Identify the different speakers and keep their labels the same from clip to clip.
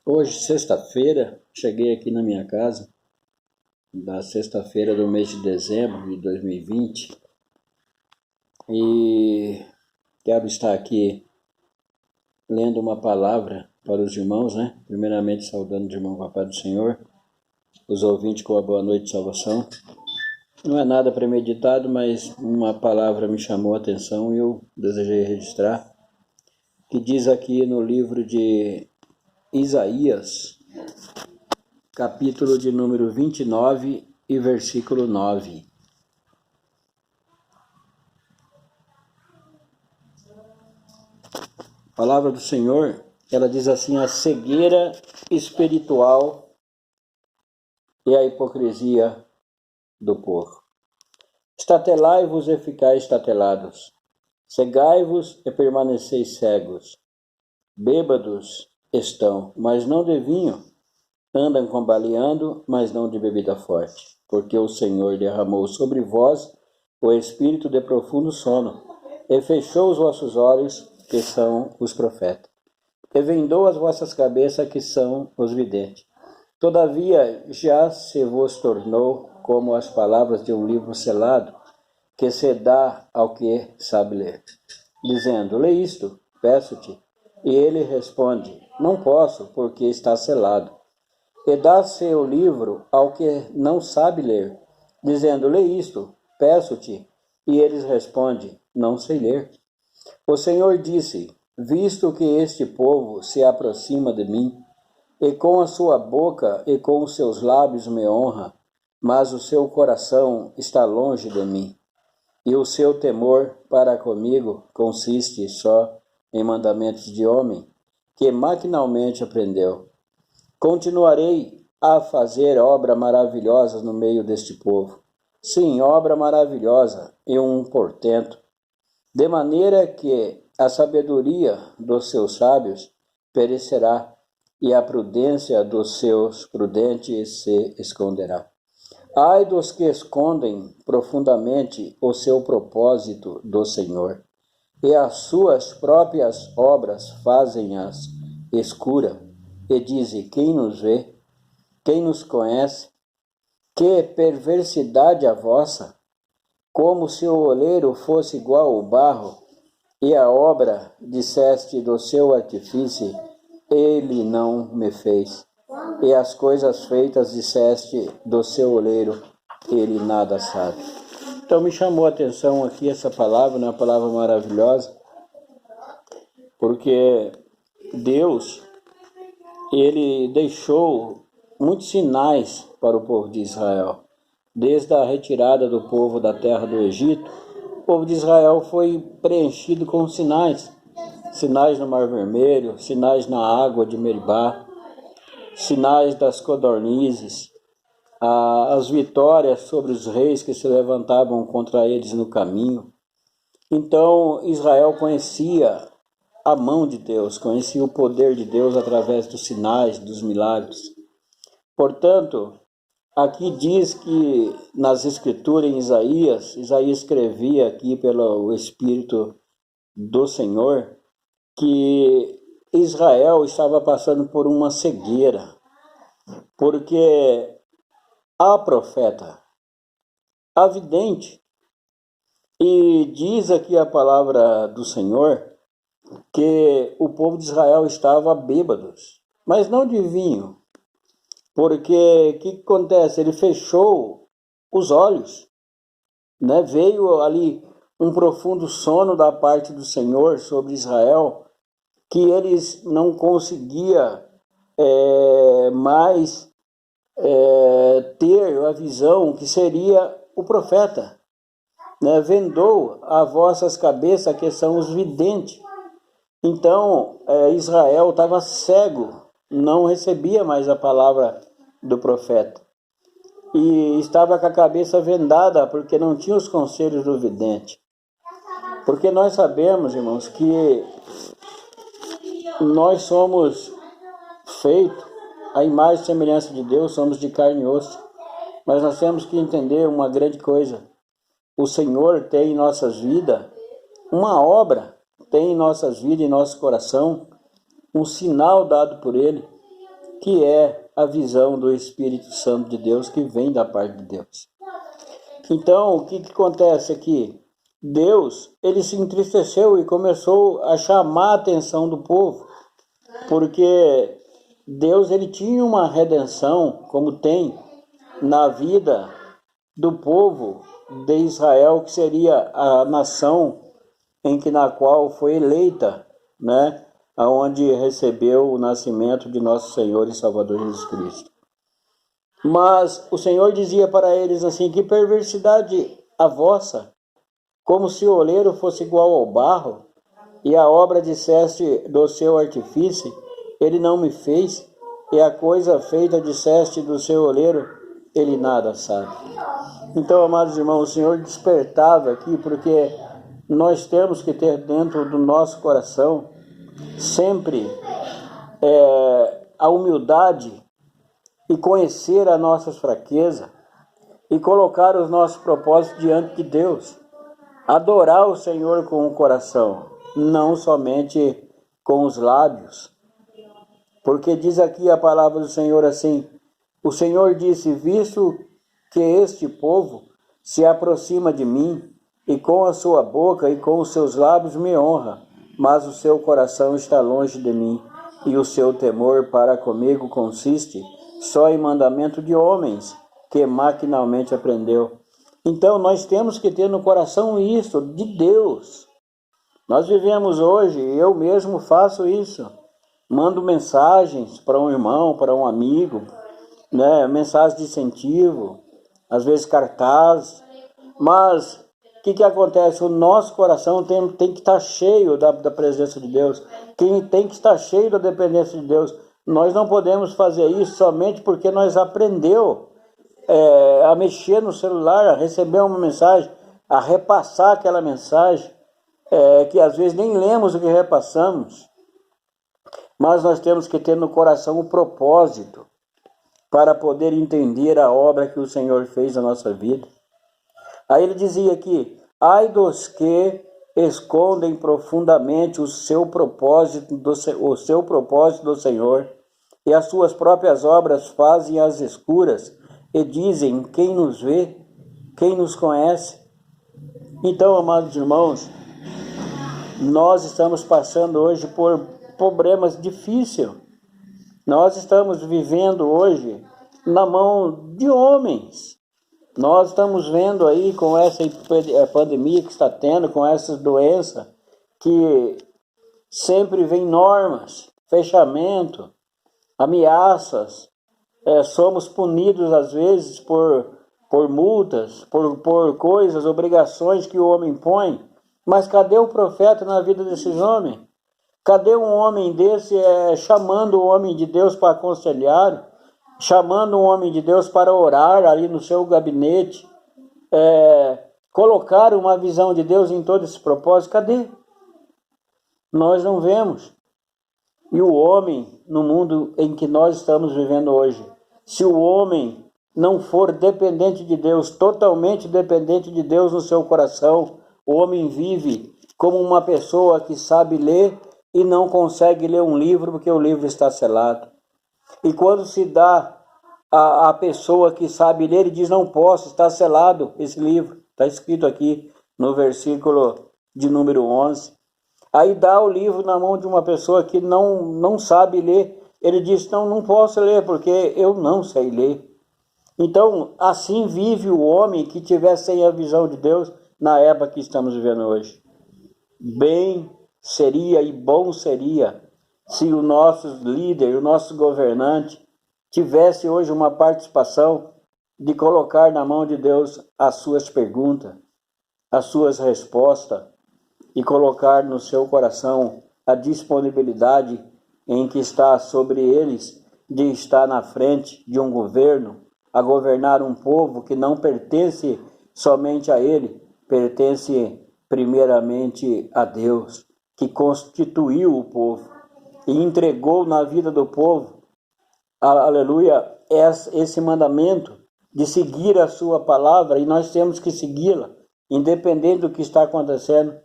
Speaker 1: Hoje, sexta-feira, cheguei aqui na minha casa, da sexta-feira do mês de dezembro de 2020, e quero estar aqui lendo uma palavra para os irmãos, né? Primeiramente, saudando o irmão Papai do Senhor, os ouvintes com a boa noite de salvação. Não é nada premeditado, mas uma palavra me chamou a atenção e eu desejei registrar, que diz aqui no livro de Isaías, capítulo de número 29 e versículo 9. A palavra do Senhor, ela diz assim: a cegueira espiritual e a hipocrisia do povo. Estatelai-vos e ficais estatelados, cegai-vos e permaneceis cegos. Bêbados estão, mas não de vinho, andam cambaleando, mas não de bebida forte, porque o Senhor derramou sobre vós o espírito de profundo sono, e fechou os vossos olhos, que são os profetas, e vendou as vossas cabeças, que são os videntes. Todavia já se vos tornou como as palavras de um livro selado, que se dá ao que sabe ler, dizendo: lê isto, peço-te. E ele responde: não posso, porque está selado. E dá-se o livro ao que não sabe ler, dizendo: lê isto, peço-te. E eles respondem: não sei ler. O Senhor disse: visto que este povo se aproxima de mim, e com a sua boca e com os seus lábios me honra, mas o seu coração está longe de mim, e o seu temor para comigo consiste só em mandamentos de homem, que maquinalmente aprendeu. Continuarei a fazer obra maravilhosa no meio deste povo. Sim, obra maravilhosa e um portento, de maneira que a sabedoria dos seus sábios perecerá, e a prudência dos seus prudentes se esconderá. Ai dos que escondem profundamente o seu propósito do Senhor, e as suas próprias obras fazem-as escura, e dizem: quem nos vê? Quem nos conhece? Que perversidade a vossa! Como se o oleiro fosse igual ao barro, e a obra, disseste, do seu artífice, ele não me fez. E as coisas feitas, disseste, do seu oleiro, ele nada sabe. Então me chamou a atenção aqui essa palavra, né? Uma palavra maravilhosa, porque Deus, ele deixou muitos sinais para o povo de Israel. Desde a retirada do povo da terra do Egito, o povo de Israel foi preenchido com sinais. Sinais no Mar Vermelho, sinais na água de Meribá, sinais das codornizes, as vitórias sobre os reis que se levantavam contra eles no caminho. Então Israel conhecia a mão de Deus, conhecia o poder de Deus através dos sinais, dos milagres. Portanto, aqui diz que nas escrituras em Isaías escrevia aqui pelo Espírito do Senhor, que Israel estava passando por uma cegueira, porque a profeta, a vidente, e diz aqui a palavra do Senhor que o povo de Israel estava bêbados, mas não de vinho, porque o que acontece? Ele fechou os olhos, né? Veio ali um profundo sono da parte do Senhor sobre Israel, que eles não conseguiam mais ter a visão que seria o profeta, né? Vendou as vossas cabeças, que são os videntes. Então Israel estava cego, não recebia mais a palavra do profeta, e estava com a cabeça vendada, porque não tinha os conselhos do vidente. Porque nós sabemos, irmãos, que nós somos feitos à imagem e semelhança de Deus, somos de carne e osso. Mas nós temos que entender uma grande coisa: o Senhor tem em nossas vidas uma obra, tem em nossas vidas, em nosso coração, um sinal dado por ele, que é a visão do Espírito Santo de Deus que vem da parte de Deus. Então, o que acontece aqui? Deus, ele se entristeceu e começou a chamar a atenção do povo, porque Deus, ele tinha uma redenção, como tem na vida do povo de Israel, que seria a nação na qual foi eleita, né? Aonde recebeu o nascimento de nosso Senhor e Salvador Jesus Cristo. Mas o Senhor dizia para eles assim: que perversidade a vossa, como se o oleiro fosse igual ao barro, e a obra disseste do seu artifício, ele não me fez, e a coisa feita disseste do seu oleiro, ele nada sabe. Então, amados irmãos, o Senhor despertava aqui, porque nós temos que ter dentro do nosso coração sempre a humildade e conhecer as nossas fraquezas e colocar os nossos propósitos diante de Deus. Adorar o Senhor com o coração, não somente com os lábios. Porque diz aqui a palavra do Senhor assim: o Senhor disse, visto que este povo se aproxima de mim, e com a sua boca e com os seus lábios me honra, mas o seu coração está longe de mim, e o seu temor para comigo consiste só em mandamento de homens, que maquinalmente aprendeu. Então nós temos que ter no coração isso, de Deus. Nós vivemos hoje, eu mesmo faço isso. Mando mensagens para um irmão, para um amigo, né? Mensagens de incentivo, às vezes cartazes. Mas o que acontece? O nosso coração tem que estar cheio da presença de Deus. Tem que estar cheio da dependência de Deus. Nós não podemos fazer isso somente porque nós aprendeu a mexer no celular, a receber uma mensagem, a repassar aquela mensagem, que às vezes nem lemos o que repassamos. Mas nós temos que ter no coração o propósito para poder entender a obra que o Senhor fez na nossa vida. Aí ele dizia aqui: ai dos que escondem profundamente o seu propósito do Senhor, e as suas próprias obras fazem às escuras, e dizem: quem nos vê, quem nos conhece? Então, amados irmãos, nós estamos passando hoje por problemas difíceis. Nós estamos vivendo hoje na mão de homens. Nós estamos vendo aí com essa pandemia que está tendo, com essas doenças, que sempre vem normas, fechamento, ameaças. Somos punidos às vezes por multas, por coisas, obrigações que o homem põe. Mas cadê o profeta na vida desses homens? Cadê um homem desse chamando o homem de Deus para aconselhar, chamando um homem de Deus para orar ali no seu gabinete, colocar uma visão de Deus em todo esse propósito? Cadê? Nós não vemos. E o homem, no mundo em que nós estamos vivendo hoje, se o homem não for dependente de Deus, totalmente dependente de Deus no seu coração, o homem vive como uma pessoa que sabe ler e não consegue ler um livro porque o livro está selado. E quando se dá a pessoa que sabe ler, ele diz: não posso, está selado esse livro. Está escrito aqui no versículo de número 11. Aí dá o livro na mão de uma pessoa que não sabe ler. Ele diz: não posso ler porque eu não sei ler. Então, assim vive o homem que tiver sem a visão de Deus na época que estamos vivendo hoje. Bem seria e bom seria se o nosso líder, o nosso governante, tivesse hoje uma participação de colocar na mão de Deus as suas perguntas, as suas respostas, e colocar no seu coração a disponibilidade em que está sobre eles de estar na frente de um governo, a governar um povo que não pertence somente a ele, pertence primeiramente a Deus, que constituiu o povo e entregou na vida do povo, aleluia, esse mandamento de seguir a sua palavra, e nós temos que segui-la, independente do que está acontecendo,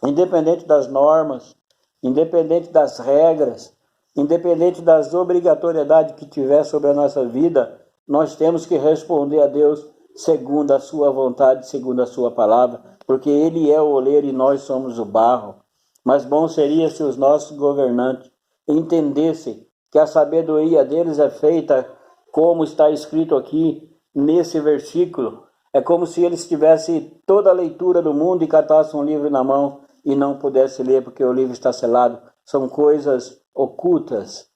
Speaker 1: independente das normas, independente das regras, independente das obrigatoriedades que tiver sobre a nossa vida, nós temos que responder a Deus segundo a sua vontade, segundo a sua palavra, porque Ele é o oleiro e nós somos o barro. Mas bom seria se os nossos governantes entendessem que a sabedoria deles é feita como está escrito aqui nesse versículo. É como se eles tivessem toda a leitura do mundo e catassem um livro na mão e não pudessem ler porque o livro está selado. São coisas ocultas,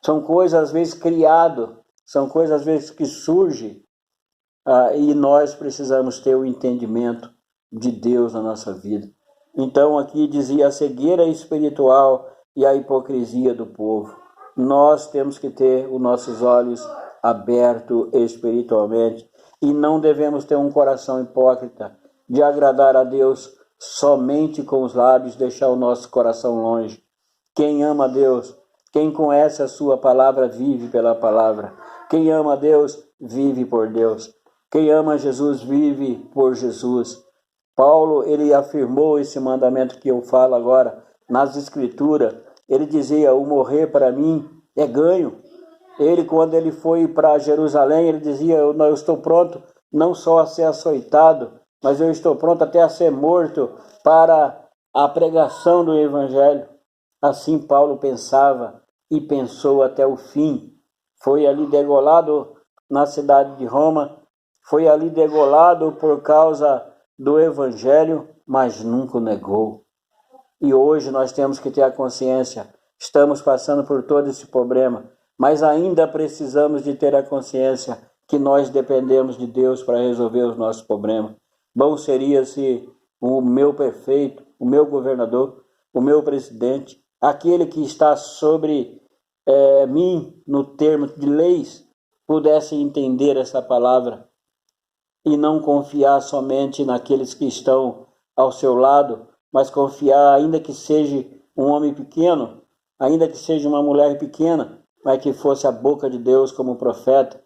Speaker 1: são coisas às vezes criadas, são coisas às vezes que surgem, e nós precisamos ter o entendimento de Deus na nossa vida. Então aqui dizia a cegueira espiritual e a hipocrisia do povo. Nós temos que ter os nossos olhos abertos espiritualmente e não devemos ter um coração hipócrita de agradar a Deus somente com os lábios, deixar o nosso coração longe. Quem ama a Deus, quem conhece a sua palavra, vive pela palavra. Quem ama a Deus, vive por Deus. Quem ama Jesus, vive por Jesus. Paulo, ele afirmou esse mandamento que eu falo agora nas Escrituras. Ele dizia, o morrer para mim é ganho. Ele, quando ele foi para Jerusalém, ele dizia, eu estou pronto não só a ser açoitado, mas eu estou pronto até a ser morto para a pregação do Evangelho. Assim Paulo pensava e pensou até o fim. Foi ali degolado na cidade de Roma, foi ali degolado por causa do Evangelho, mas nunca o negou. E hoje nós temos que ter a consciência, estamos passando por todo esse problema, mas ainda precisamos de ter a consciência que nós dependemos de Deus para resolver os nossos problemas. Bom seria se o meu prefeito, o meu governador, o meu presidente, aquele que está sobre mim no termo de leis, pudesse entender essa palavra e não confiar somente naqueles que estão ao seu lado, mas confiar, ainda que seja um homem pequeno, ainda que seja uma mulher pequena, mas que fosse a boca de Deus como profeta,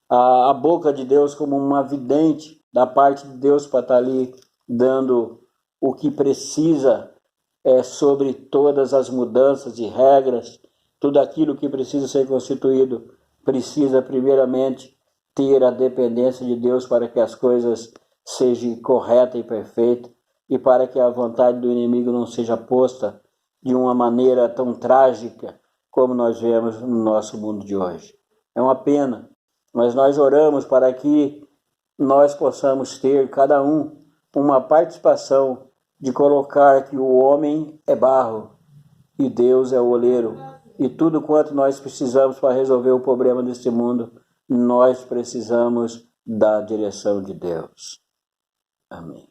Speaker 1: a boca de Deus como uma vidente da parte de Deus para estar ali dando o que precisa sobre todas as mudanças e regras, tudo aquilo que precisa ser constituído, precisa primeiramente ter a dependência de Deus para que as coisas sejam corretas e perfeitas e para que a vontade do inimigo não seja posta de uma maneira tão trágica como nós vemos no nosso mundo de hoje. É uma pena, mas nós oramos para que nós possamos ter, cada um, uma participação de colocar que o homem é barro e Deus é o oleiro. E tudo quanto nós precisamos para resolver o problema deste mundo, nós precisamos da direção de Deus. Amém.